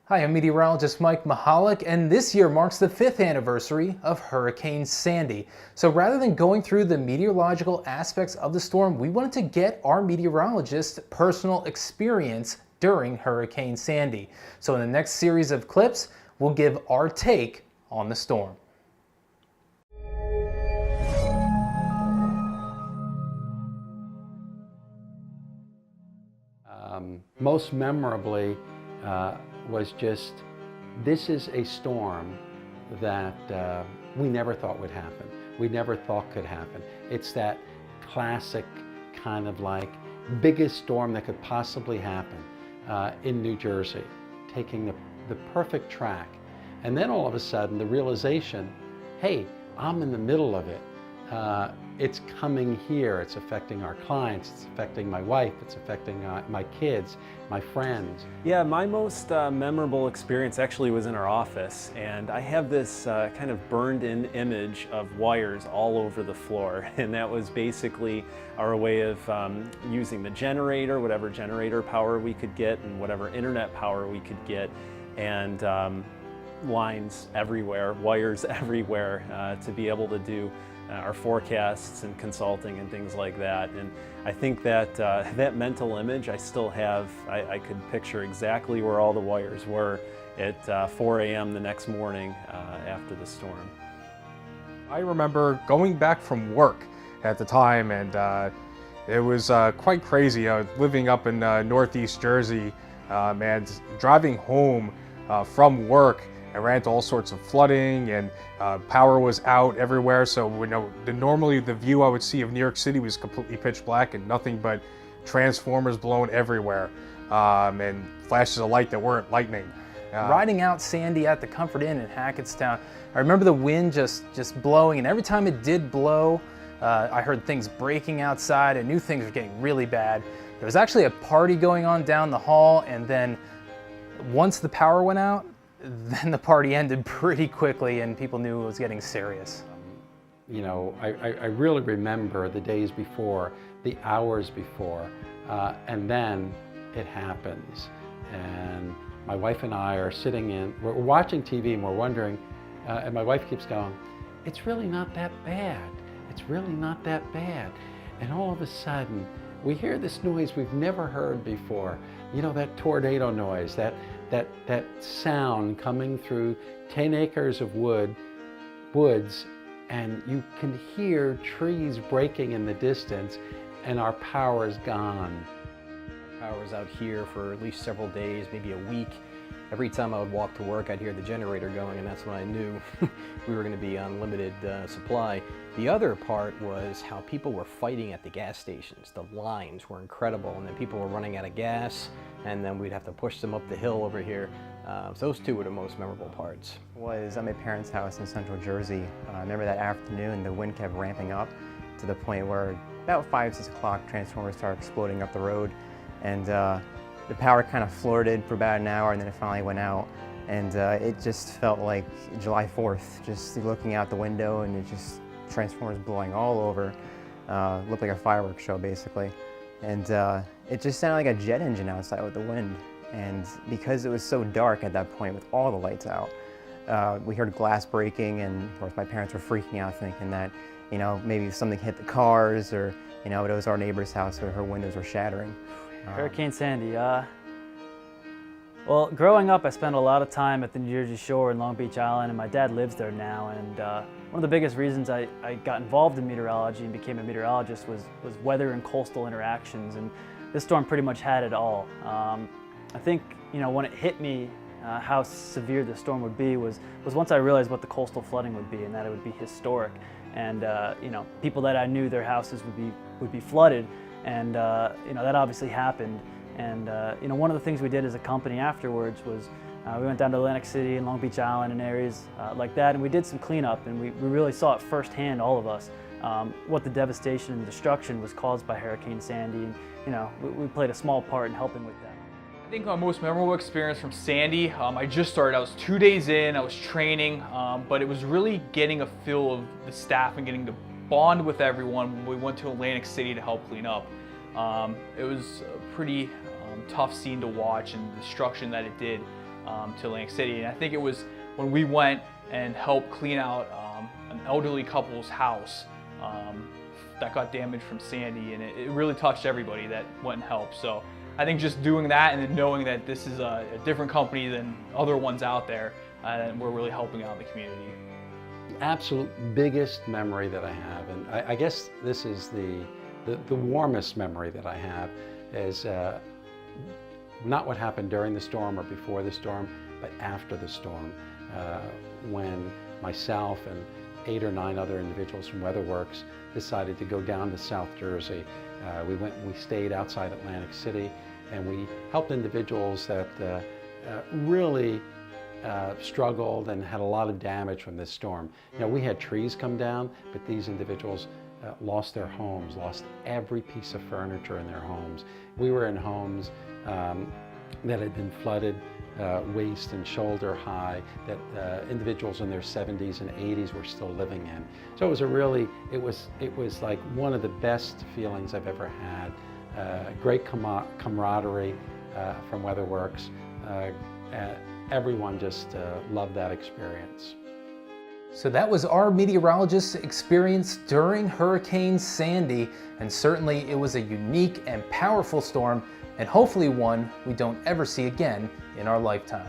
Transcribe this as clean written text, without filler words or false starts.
Hi, I'm meteorologist Mike Mihalik, and this year marks the 5th anniversary of Hurricane Sandy. So rather than going through the meteorological aspects of the storm, we wanted to get our meteorologist's personal experience during Hurricane Sandy. So in the next series of clips, we'll give our take on the storm. Most memorably was just, this is a storm that we never thought would happen. We never thought could happen. It's that classic kind of like biggest storm that could possibly happen in New Jersey, taking the perfect track. And then all of a sudden the realization, hey, I'm in the middle of it. It's coming here, it's affecting our clients, it's affecting my wife, it's affecting my kids, my friends. Yeah, my most memorable experience actually was in our office, and I have this kind of burned-in image of wires all over the floor, and that was basically our way of using the generator, whatever generator power we could get, and whatever internet power we could get, and lines everywhere, wires everywhere, to be able to do our forecasts and consulting and things like that. And I think that that mental image I still have. I could picture exactly where all the wires were at 4 a.m. the next morning after the storm. I remember going back from work at the time, and it was quite crazy. I was living up in Northeast Jersey, and driving home from work, I ran into all sorts of flooding, and power was out everywhere. So normally the view I would see of New York City was completely pitch black and nothing but transformers blown everywhere, and flashes of light that weren't lightning. Riding out Sandy at the Comfort Inn in Hackettstown, I remember the wind just blowing, and every time it did blow, I heard things breaking outside. I knew things were getting really bad. There was actually a party going on down the hall, and then once the power went out, then the party ended pretty quickly and people knew it was getting serious. You know, I really remember the days before, the hours before, and then it happens. And my wife and I are we're watching TV and we're wondering, and my wife keeps going, it's really not that bad. It's really not that bad. And all of a sudden, we hear this noise we've never heard before. You know, that tornado noise, that sound coming through 10 acres of woods, and you can hear trees breaking in the distance, and our power is gone. Our power was out here for at least several days, maybe a week. Every time I would walk to work, I'd hear the generator going, and that's when I knew we were going to be on limited supply. The other part was how people were fighting at the gas stations. The lines were incredible, and then people were running out of gas, and then we'd have to push them up the hill over here. So those two were the most memorable parts. Was at my parents' house in Central Jersey. I remember that afternoon the wind kept ramping up to the point where about 5, 6 o'clock transformers started exploding up the road, and the power kind of flirted for about an hour, and then it finally went out. And it just felt like July 4th, just looking out the window, and it just transformers blowing all over. Looked like a fireworks show basically. And it just sounded like a jet engine outside with the wind. And because it was so dark at that point with all the lights out, we heard glass breaking, and of course my parents were freaking out thinking that, you know, maybe something hit the cars, or, you know, it was our neighbor's house, so her windows were shattering. Hurricane Sandy, well, growing up I spent a lot of time at the New Jersey Shore in Long Beach Island, and my dad lives there now, and one of the biggest reasons I got involved in meteorology and became a meteorologist was weather and coastal interactions, and this storm pretty much had it all. I think, you know, when it hit me, how severe the storm would be was once I realized what the coastal flooding would be, and that it would be historic, and you know, people that I knew, their houses would be flooded, and you know, that obviously happened. And you know, one of the things we did as a company afterwards was we went down to Atlantic City and Long Beach Island and areas like that, and we did some cleanup, and we really saw it firsthand, all of us, what the devastation and destruction was caused by Hurricane Sandy, and you know, we played a small part in helping with that. I think my most memorable experience from Sandy, I just started, I was 2 days in, I was training, but it was really getting a feel of the staff and getting to bond with everyone when we went to Atlantic City to help clean up. It was a pretty tough scene to watch, and the destruction that it did. to Atlantic City. And I think it was when we went and helped clean out an elderly couple's house that got damaged from Sandy, and it really touched everybody that went and helped. So I think just doing that and then knowing that this is a different company than other ones out there, and we're really helping out the community. The absolute biggest memory that I have, and I guess this is the warmest memory that I have, is not what happened during the storm or before the storm, but after the storm, when myself and 8 or 9 other individuals from WeatherWorks decided to go down to South Jersey. We stayed outside Atlantic City, and we helped individuals that really struggled and had a lot of damage from this storm. You know, we had trees come down, but these individuals lost their homes, lost every piece of furniture in their homes. We were in homes that had been flooded waist and shoulder high, that individuals in their 70s and 80s were still living in. So it was it was like one of the best feelings I've ever had. Great camaraderie from WeatherWorks. Everyone just loved that experience. So that was our meteorologist's experience during Hurricane Sandy, and certainly it was a unique and powerful storm, and hopefully one we don't ever see again in our lifetime.